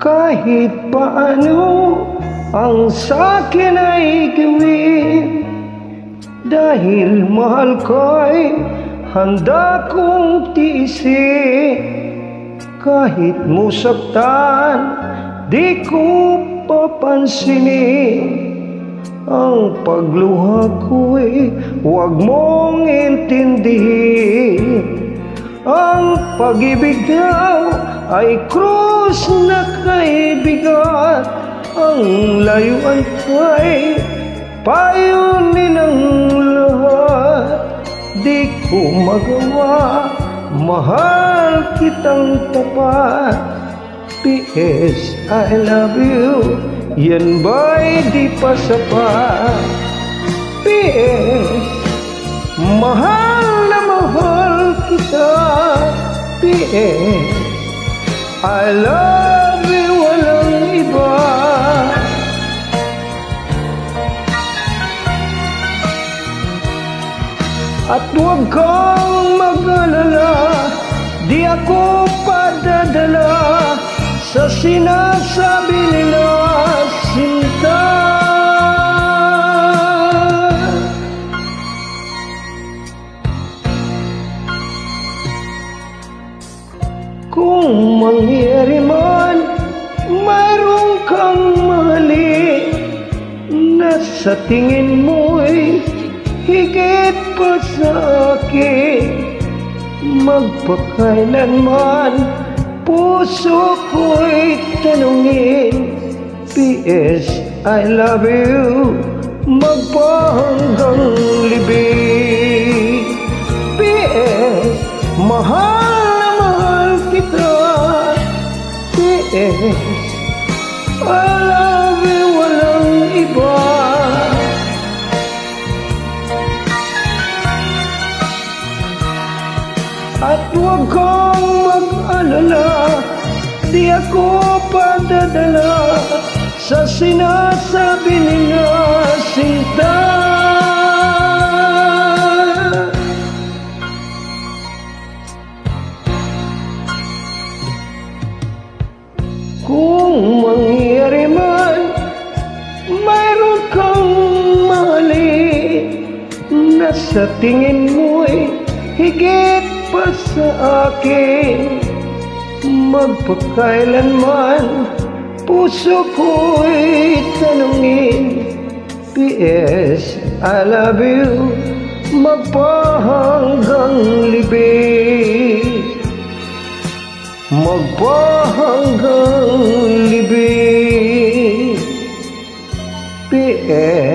Kahit paano ang sa'kin ay gawin, dahil mahal ko'y handa kong tiisin. Kahit mo saktan, di ko papansinin. Ang pagluha ko'y huwag mong intindihin. Ang pag-ibig daw ay krus na kaibigan. Ang layuan ko'y payunin ang lahat. Di ko magawa, mahal kitang tapat. P.S. I love you, yan ba'y di pa sapat? P.S. mahal na mahal kita. P.S. I love you, walang iba. At huwag kang mag-alala, di ako padadala sa sinasabi nila, sinta. Kung mangyari man, mayroon kang mali na sa tingin mo'y higit pa sa akin. Magpakailanman puso ko'y tanungin. P.S. I love you, magpahanggang libing. P.S. mahal na mahal kita. P.S. I love you, walang iba. At huwag kang mag-alala, di ako padadala sa sinasabi nila, sinta. Kung mangyari man, mayroon kang mali na sa tingin mo'y higit pa sa akin. Magpakailanman puso ko'y tanungin. P.S. I love you, magpahanggang libing. Magpahanggang libing. P.S.